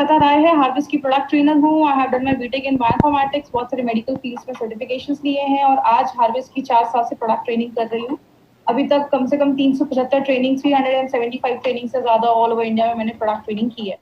श्वेता राय है, हार्वेस्ट की product trainer हूँ। I have done my BTech in bioinformatics, बहुत सारे मेडिकल फील्ड्स में सर्टिफिकेशंस लिए हैं और आज हार्वेस्ट की 4 साल से प्रोडक्ट ट्रेनिंग कर रही हूँ। अभी तक कम से कम 375 ट्रेनिंग, 375 ट्रेनिंग से ज्यादा ऑल ओवर इंडिया में मैंने प्रोडक्ट ट्रेनिंग की है।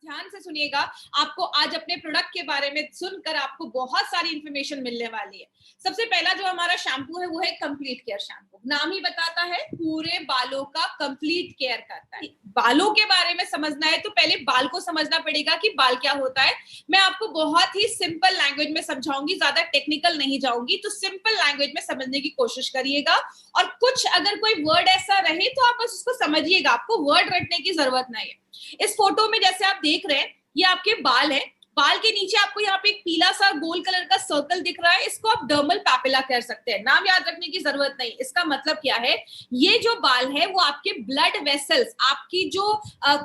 ध्यान से सुनिएगा, आपको आज अपने प्रोडक्ट के बारे में सुनकर आपको बहुत सारी इंफॉर्मेशन मिलने वाली है। सबसे पहला जो हमारा शैम्पू है वो है कंप्लीट केयर शैम्पू। नाम ही बताता है पूरे बालों का कंप्लीट केयर करता है। बालों के बारे में समझना है तो पहले बाल को समझना पड़ेगा कि बाल क्या होता है। मैं आपको बहुत ही सिंपल लैंग्वेज में समझाऊंगी, ज्यादा टेक्निकल नहीं जाऊंगी, तो सिंपल लैंग्वेज में समझने की कोशिश करिएगा। और कुछ अगर कोई वर्ड ऐसा रहे तो आप बस उसको समझिएगा, आपको वर्ड रटने की जरूरत नहीं है। इस फोटो में जैसे आप देख रहे हैं, ये आपके बाल है। बाल के नीचे आपको यहाँ पे एक पीला सा गोल कलर का सर्कल दिख रहा है, इसको आप डर्मल पैपिला कह सकते हैं। नाम याद रखने की जरूरत नहीं। इसका मतलब क्या है, ये जो बाल है वो आपके ब्लड वेसल्स, आपकी जो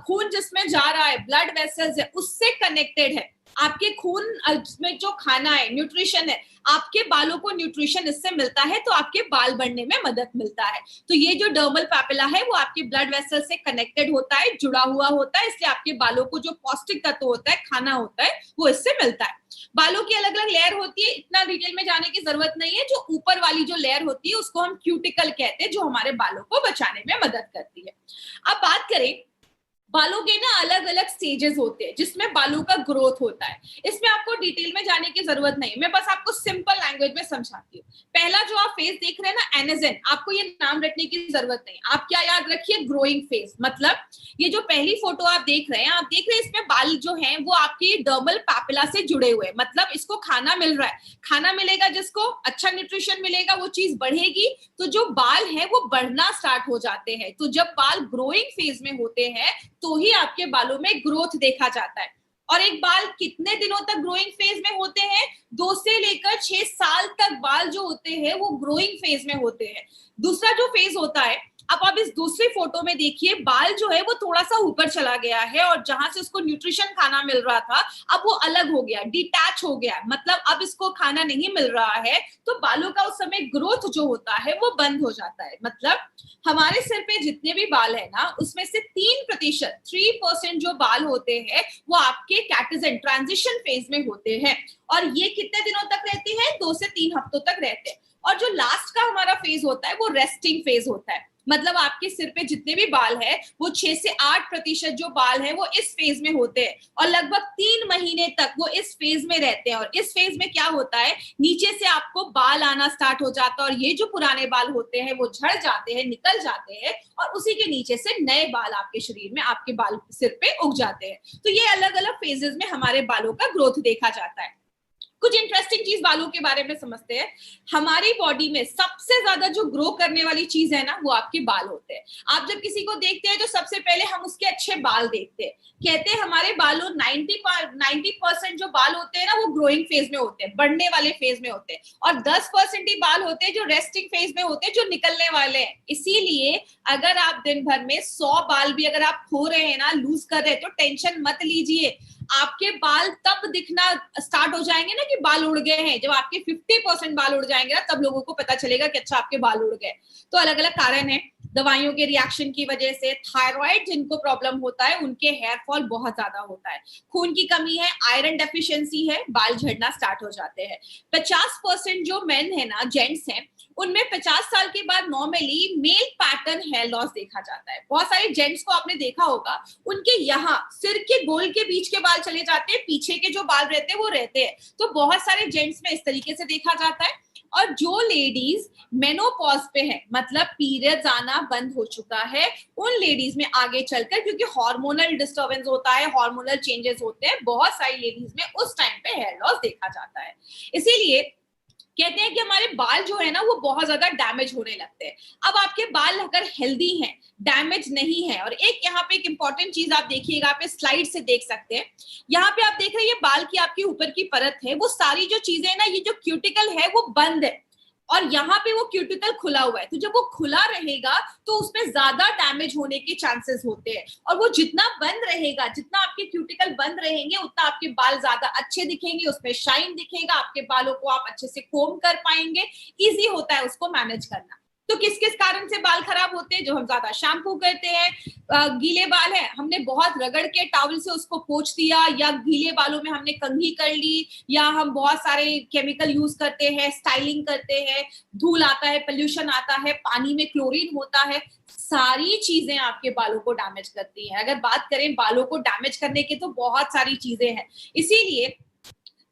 खून जिसमें जा रहा है, ब्लड वेसल्स है, उससे कनेक्टेड है। आपके खून में जो खाना है, न्यूट्रिशन है, आपके बालों को न्यूट्रिशन इससे मिलता है तो आपके बाल बढ़ने में मदद मिलता है। तो ये जो डर्मल पैपिला है वो आपके ब्लड वेसल से कनेक्टेड होता है, जुड़ा हुआ होता है, इसलिए आपके बालों को जो पौष्टिक तत्व होता है, खाना होता है, वो इससे मिलता है। बालों की अलग अलग लेयर होती है, इतना डिटेल में जाने की जरूरत नहीं है। जो ऊपर वाली जो लेयर होती है उसको हम क्यूटिकल कहते हैं, जो हमारे बालों को बचाने में मदद करती है। अब बात करें, बालों के ना अलग अलग स्टेजेस होते हैं जिसमें बालों का ग्रोथ होता है। इसमें आपको डिटेल में जाने की जरूरत नहीं, मैं बस आपको सिंपल लैंग्वेज में समझाती हूँ। पहला जो आप फेज देख रहे हैं ना, एनेजेन, आपको ये नाम रखने की जरूरत नहीं। आप क्या याद रखिए, ग्रोइंग फेज। मतलब ये जो पहली फोटो आप देख रहे हैं, आप देख रहे हैं इसमें बाल जो हैं वो आपके डर्मल पैपिला से जुड़े हुए हैं। मतलब इसको खाना मिल रहा है, खाना मिलेगा, जिसको अच्छा न्यूट्रिशन मिलेगा वो चीज बढ़ेगी, तो जो बाल है वो बढ़ना स्टार्ट हो जाते हैं। तो जब बाल ग्रोइंग फेज में होते हैं तो ही आपके बालों में ग्रोथ देखा जाता है। और एक बाल कितने दिनों तक ग्रोइंग फेज में होते हैं? 2 से लेकर 6 साल तक बाल जो होते हैं वो ग्रोइंग फेज में होते हैं। दूसरा जो फेज होता है, अब आप इस दूसरी फोटो में देखिए, बाल जो है वो थोड़ा सा ऊपर चला गया है और जहां से उसको न्यूट्रिशन खाना मिल रहा था अब वो अलग हो गया, डिटैच हो गया। मतलब अब इसको खाना नहीं मिल रहा है, तो बालों का उस समय ग्रोथ जो होता है वो बंद हो जाता है। मतलब हमारे सिर पे जितने भी बाल है ना, उसमें से 3%, 3% जो बाल होते हैं वो आपके कैटेजन ट्रांजिशन फेज में होते हैं। और ये कितने दिनों तक रहते हैं? 2 से 3 हफ्तों तक रहते हैं। और जो लास्ट का हमारा फेज होता है वो रेस्टिंग फेज होता है। मतलब आपके सिर पे जितने भी बाल है वो 6 से 8% जो बाल है वो इस फेज में होते हैं और लगभग 3 महीने तक वो इस फेज में रहते हैं। और इस फेज में क्या होता है, नीचे से आपको बाल आना स्टार्ट हो जाता है और ये जो पुराने बाल होते हैं वो झड़ जाते हैं, निकल जाते हैं और उसी के नीचे से नए बाल आपके शरीर में, आपके बाल सिर पे उग जाते हैं। तो ये अलग अलग फेजेस में हमारे बालों का ग्रोथ देखा जाता है। कुछ इंटरेस्टिंग चीज बालों के बारे में समझते हैं। हमारी बॉडी में सबसे ज्यादा जो ग्रो करने वाली चीज है ना, वो आपके बाल होते हैं। आप जब किसी को देखते हैं तो सबसे पहले हम उसके अच्छे बाल देखते हैं। कहते हैं हमारे बालों 90% जो बाल होते हैं ना वो ग्रोइंग फेज में होते हैं, बढ़ने वाले फेज में होते हैं, और 10% ही बाल होते हैं जो रेस्टिंग फेज में होते हैं, जो निकलने वाले हैं। इसीलिए अगर आप दिन भर में 100 बाल भी अगर आप खो रहे हैं ना, लूज कर रहे हैं, तो टेंशन मत लीजिए। आपके बाल तब दिखना स्टार्ट हो जाएंगे ना कि बाल उड़ गए हैं, जब आपके 50% बाल उड़ जाएंगे ना, तब लोगों को पता चलेगा कि अच्छा आपके बाल उड़ गए। तो अलग अलग कारण है, दवाइयों के रिएक्शन की वजह से, थायराइड जिनको प्रॉब्लम होता है उनके हेयर फॉल बहुत ज्यादा होता है, खून की कमी है, आयरन डेफिशिएंसी है, बाल झड़ना स्टार्ट हो जाते हैं। 50% जो मेन है ना, जेंट्स हैं, उनमें 50 साल के बाद normally male pattern hair loss देखा जाता है। बहुत सारे जेंट्स को आपने देखा होगा, उनके यहाँ सिर के गोल के बीच के बाल चले जाते हैं, पीछे के जो बाल रहते हैं वो रहते हैं। तो बहुत सारे जेंट्स में इस तरीके से देखा जाता है। और जो लेडीज मेनोपॉज पे है, मतलब पीरियड्स आना बंद हो चुका है, उन लेडीज में आगे चलकर, क्योंकि हार्मोनल डिस्टर्बेंस होता है, हार्मोनल चेंजेस होते हैं, बहुत सारी लेडीज में उस टाइम पे हेयर लॉस देखा जाता है। इसीलिए कहते हैं कि हमारे बाल जो है ना वो बहुत ज्यादा डैमेज होने लगते हैं। अब आपके बाल अगर हेल्दी हैं, डैमेज नहीं है, और एक यहाँ पे एक इंपॉर्टेंट चीज आप देखिएगा, आप इस स्लाइड से देख सकते हैं, यहाँ पे आप देख रहे हैं ये बाल की आपकी ऊपर की परत है, वो सारी जो चीजें ना, ये जो क्यूटिकल है वो बंद है और यहाँ पे वो क्यूटिकल खुला हुआ है। तो जब वो खुला रहेगा तो उसमें ज्यादा डैमेज होने के चांसेस होते हैं, और वो जितना बंद रहेगा, जितना आपके क्यूटिकल बंद रहेंगे, उतना आपके बाल ज्यादा अच्छे दिखेंगे, उसमें शाइन दिखेगा, आपके बालों को आप अच्छे से कोम कर पाएंगे, इजी होता है उसको मैनेज करना। तो किस किस कारण से बाल खराब होते हैं? जो हम ज्यादा शैम्पू करते हैं, गीले बाल है, हमने बहुत रगड़ के टॉवल से उसको पोंछ दिया, या गीले बालों में हमने कंघी कर ली, या हम बहुत सारे केमिकल यूज करते हैं, स्टाइलिंग करते हैं, धूल आता है, पोल्यूशन आता है, पानी में क्लोरीन होता है, सारी चीजें आपके बालों को डैमेज करती हैं। अगर बात करें बालों को डैमेज करने की तो बहुत सारी चीजें हैं। इसीलिए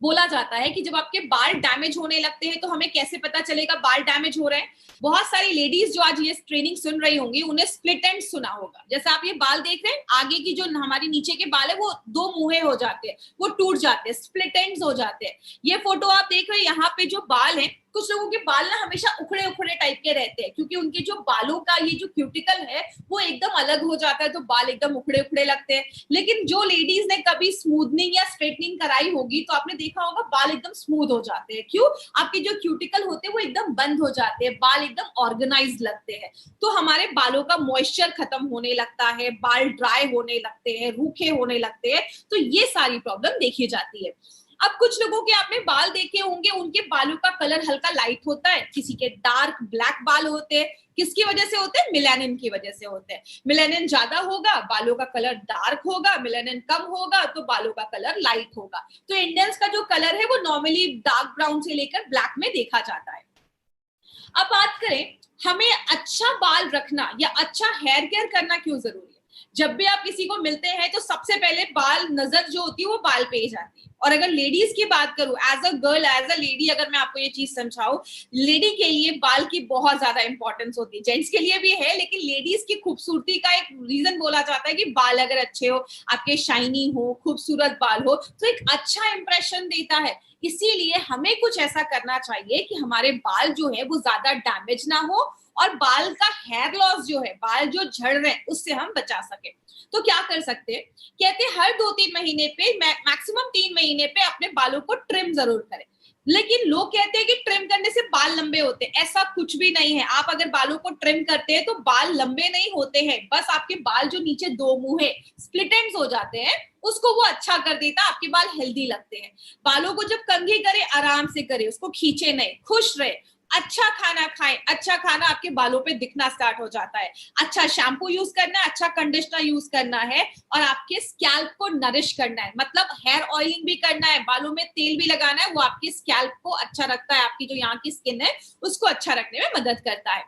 बोला जाता है कि जब आपके बाल डैमेज होने लगते हैं तो हमें कैसे पता चलेगा बाल डैमेज हो रहे हैं? बहुत सारी लेडीज जो आज ये ट्रेनिंग सुन रही होंगी उन्हें स्प्लिट एंड सुना होगा। जैसे आप ये बाल देख रहे हैं, आगे की जो हमारी नीचे के बाल है वो दो मुंहे हो जाते हैं, वो टूट जाते हैं, स्प्लिट एंड्स हो जाते हैं। ये फोटो आप देख रहे हैं, यहाँ पे जो बाल है, कुछ लोगों के बाल ना हमेशा उखड़े उखड़े टाइप के रहते हैं क्योंकि उनके जो बालों का ये जो क्यूटिकल है वो एकदम अलग हो जाता है, तो बाल एकदम उखड़े उखड़े लगते हैं। लेकिन जो लेडीज ने कभी स्मूथनिंग या स्ट्रेटनिंग कराई होगी तो आपने देखा होगा बाल एकदम स्मूथ हो जाते हैं। क्यों? आपके जो क्यूटिकल होते हैं वो एकदम बंद हो जाते हैं, बाल एकदम ऑर्गेनाइज लगते हैं। तो हमारे बालों का मॉइस्चर खत्म होने लगता है, बाल ड्राई होने लगते हैं, रूखे होने लगते हैं। तो ये सारी प्रॉब्लम देखी जाती है। अब कुछ लोगों के आपने बाल देखे होंगे, उनके बालों का कलर हल्का लाइट होता है, किसी के डार्क ब्लैक बाल होते हैं। किसकी वजह से होते हैं? मेलानिन की वजह से होते हैं। मेलानिन ज्यादा होगा, बालों का कलर डार्क होगा, मेलानिन कम होगा तो बालों का कलर लाइट होगा। तो इंडियंस का जो कलर है वो नॉर्मली डार्क ब्राउन से लेकर ब्लैक में देखा जाता है। अब बात करें हमें अच्छा बाल रखना या अच्छा हेयर केयर करना क्यों जरूरी है? जब भी आप किसी को मिलते हैं तो सबसे पहले बाल, नजर जो होती है वो बाल पे ही जाती है। और अगर लेडीज की बात करूं, as a girl, as a lady, अगर मैं आपको ये चीज समझाऊं, लेडी के लिए बाल की बहुत ज्यादा इंपॉर्टेंस होती है। जेंट्स के लिए भी है, लेकिन लेडीज की खूबसूरती का एक रीजन बोला जाता है कि बाल अगर अच्छे हो, आपके शाइनी हो, खूबसूरत बाल हो, तो एक अच्छा इंप्रेशन देता है। इसीलिए हमें कुछ ऐसा करना चाहिए कि हमारे बाल जो है वो ज्यादा डैमेज ना हो और बाल का हेयर लॉस जो है, बाल जो झड़ रहे हैं, उससे हम बचा सके। तो क्या कर सकते हैं? कहते हैं हर 2-3 महीने पे, मैक्सिमम 3 महीने पे अपने बालों को ट्रिम जरूर करें। लेकिन लोग कहते हैं कि ट्रिम करने से बाल लंबे होते हैं। ऐसा कुछ भी नहीं है। आप अगर बालों को ट्रिम करते हैं तो बाल लंबे नहीं होते हैं, बस आपके बाल जो नीचे दो मुंह स्प्लिट एंड्स हो जाते हैं उसको वो अच्छा कर देता है, आपके बाल हेल्दी लगते हैं। बालों को जब कंघी करे, आराम से करे, उसको खींचे नहीं, खुश रहे, अच्छा खाना खाएं। अच्छा खाना आपके बालों पे दिखना स्टार्ट हो जाता है। अच्छा शैम्पू यूज करना है, अच्छा कंडीशनर यूज करना है, और आपके स्कैल्प को नरिश करना है, मतलब हेयर ऑयलिंग भी करना है, बालों में तेल भी लगाना है। वो आपके स्कैल्प को अच्छा रखता है, आपकी जो यहाँ की स्किन है उसको अच्छा रखने में मदद करता है।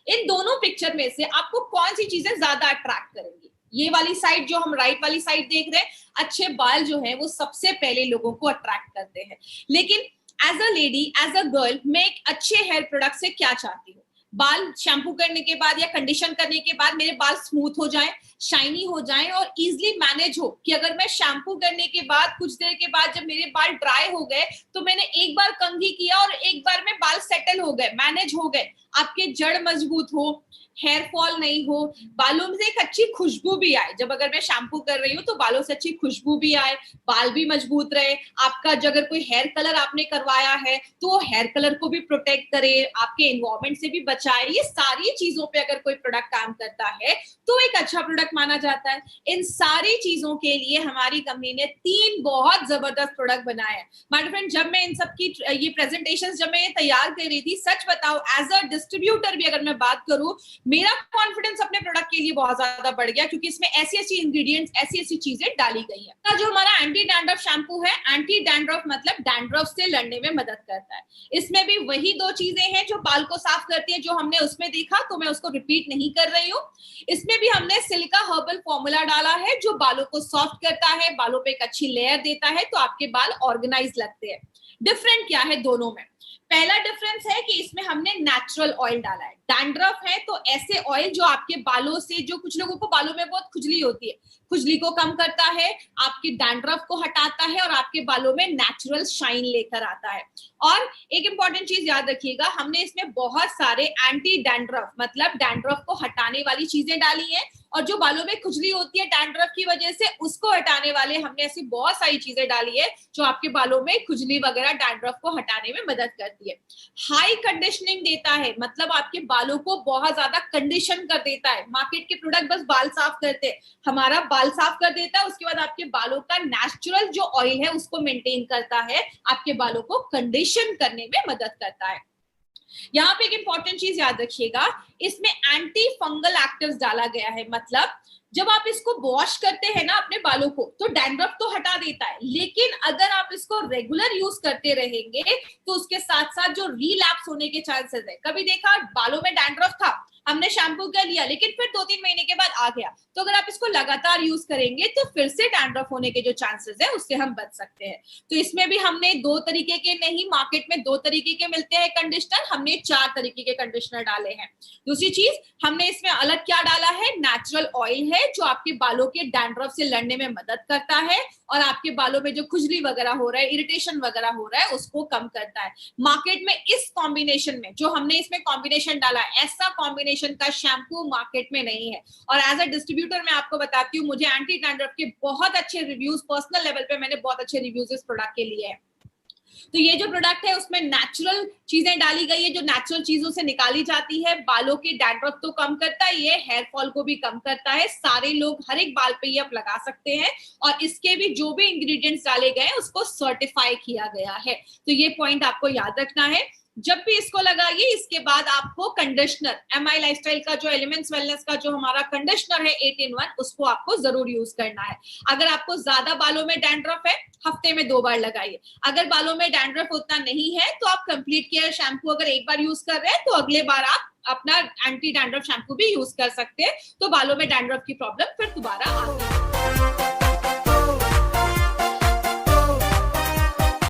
इन दोनों पिक्चर में से आपको कौन सी चीजें ज्यादा अट्रैक्ट करेंगी? ये वाली साइड, जो हम राइट वाली साइड देख रहे हैं, अच्छे बाल जो है वो सबसे पहले लोगों को अट्रैक्ट करते हैं। लेकिन as a lady, as a girl, मैं एक अच्छे हेयर प्रोडक्ट से क्या चाहती हूँ? बाल शैम्पू करने के बाद या कंडीशन करने के बाद मेरे बाल स्मूथ हो जाएं, शाइनी हो जाएं और इजीली मैनेज हो, कि अगर मैं शैम्पू करने के बाद कुछ देर के बाद जब मेरे बाल ड्राई हो गए तो मैंने एक बार कंघी किया और एक बार में बाल सेटल हो गए, मैनेज हो गए, आपके जड़ मजबूत हो, हेयर फॉल नहीं हो, बालों में से एक अच्छी खुशबू भी आए। जब अगर मैं शैम्पू कर रही हूँ तो बालों से अच्छी खुशबू भी आए, बाल भी मजबूत रहे, आपका जो अगर कोई हेयर कलर आपने करवाया है तो वो हेयर कलर को भी प्रोटेक्ट करे, आपके एनवायरमेंट से भी बचाए। ये सारी चीजों पे अगर कोई प्रोडक्ट काम करता है तो एक अच्छा प्रोडक्ट माना जाता है। इन सारी चीजों के लिए हमारी कंपनी ने 3 बहुत जबरदस्त प्रोडक्ट बनाए हैं। माय फ्रेंड, जब मैं इन सब की ये प्रेजेंटेशन जब मैं ये तैयार कर रही थी, सच बताओ एज अ डिस्ट्रीब्यूटर भी अगर मैं बात करूं, मेरा कॉन्फिडेंस अपने प्रोडक्ट के लिए बहुत ज्यादा बढ़ गया, क्योंकि इसमें ऐसी ऐसी इंग्रेडिएंट्स, ऐसी ऐसी चीजें डाली गई है। जो हमारा एंटी डैंड्रफ शैम्पू है, एंटी डैंड्रफ मतलब डैंड्रफ से लड़ने में मदद करता है। इसमें भी वही 2 चीजें हैं जो बाल को साफ करती है, जो हमने उसमें देखा, तो मैं उसको रिपीट नहीं कर रही हूँ। इसमें भी हमने सिलिका हर्बल फॉर्मूला डाला है जो बालों को सॉफ्ट करता है, बालों पे एक अच्छी लेयर देता है, तो आपके बाल ऑर्गेनाइज लगते हैं। डिफरेंट क्या है दोनों में? पहला डिफरेंस है कि इसमें हमने नेचुरल ऑयल डाला है। डैंड्रफ है तो ऐसे ऑयल जो आपके बालों से, जो कुछ लोगों को बालों में बहुत खुजली होती है, खुजली को कम करता है, आपके डैंड्रफ को हटाता है और आपके बालों में नेचुरल शाइन लेकर आता है। और एक इंपॉर्टेंट चीज याद रखिएगा, हमने इसमें बहुत सारे एंटी डैंड्रफ मतलब डैंड्रफ को हटाने वाली चीजें डाली हैं, और जो बालों में खुजली होती है डैंड्रफ की वजह से, उसको हटाने वाले हमने ऐसी बहुत सारी चीजें डाली है जो आपके बालों में खुजली वगैरह डैंड्रफ को हटाने में मदद करती है। हाई कंडीशनिंग देता है, मतलब आपके बालों को बहुत ज्यादा कंडीशन कर देता है। मार्केट के प्रोडक्ट बस बाल साफ करते हैं, हमारा बाल साफ कर देता है, उसके बाद आपके बालों का नेचुरल जो ऑयल है उसको मेंटेन करता है, आपके बालों को कंडीशन करने में मदद करता है। यहाँ पे एक इंपॉर्टेंट चीज याद रखिएगा, इसमें एंटी फंगल एक्टिव्स डाला गया है। मतलब जब आप इसको वॉश करते हैं ना अपने बालों को, तो डैंड्रफ तो हटा देता है, लेकिन अगर आप इसको रेगुलर यूज करते रहेंगे तो उसके साथ साथ जो रीलैप्स होने के चांसेस है। कभी देखा बालों में डैंड्रफ था, हमने शैम्पू कर लिया, लेकिन फिर 2-3 महीने के बाद आ गया, तो अगर आप इसको लगातार यूज करेंगे तो फिर से डैंड्रफ होने के जो चांसेस है उससे हम बच सकते हैं। तो इसमें भी हमने 2 तरीके के नहीं, मार्केट में 2 तरीके के मिलते हैं कंडीशनर, हमने 4 तरीके के कंडीशनर डाले हैं। दूसरी चीज हमने इसमें अलग क्या डाला है, नेचुरल ऑयल है जो आपके बालों के डैंड्रफ से लड़ने में मदद करता है और आपके बालों में जो खुजली वगैरह हो रहा है, इरिटेशन वगैरह हो रहा है, उसको कम करता है। मार्केट में इस कॉम्बिनेशन में जो हमने इसमें कॉम्बिनेशन डाला है, ऐसा कॉम्बिनेशन का शैम्पू मार्केट में नहीं है। और एज अ डिस्ट्रीब्यूटर मैं आपको बताती हूँ, मुझे एंटी डैंड्रफ के बहुत अच्छे रिव्यूज, पर्सनल लेवल पे मैंने बहुत अच्छे रिव्यूज इस प्रोडक्ट के लिए है। तो ये जो प्रोडक्ट है उसमें नेचुरल चीजें डाली गई है, जो नेचुरल चीजों से निकाली जाती है। बालों के डैंड्रफ तो कम करता है, ये हेयर फॉल को भी कम करता है। सारे लोग हर एक बाल पे ये आप लगा सकते हैं और इसके भी जो भी इंग्रेडिएंट्स डाले गए हैं उसको सर्टिफाई किया गया है। तो ये पॉइंट आपको याद रखना है। जब भी इसको लगाइए, इसके बाद आपको कंडीशनर, एमआई लाइफस्टाइल का जो एलिमेंट्स वेलनेस का जो हमारा कंडीशनर है 8 in 1, उसको आपको जरूर यूज करना है। अगर आपको ज्यादा बालों में डैंड्रफ है, हफ्ते में 2 बार लगाइए। अगर बालों में डैंड्रफ उतना नहीं है तो आप कंप्लीट केयर शैम्पू अगर एक बार यूज कर रहे हैं तो अगले बार आप अपना एंटी डैंड्रफ शैम्पू भी यूज कर सकते हैं, तो बालों में डैंड्रफ की प्रॉब्लम फिर दोबारा आती है।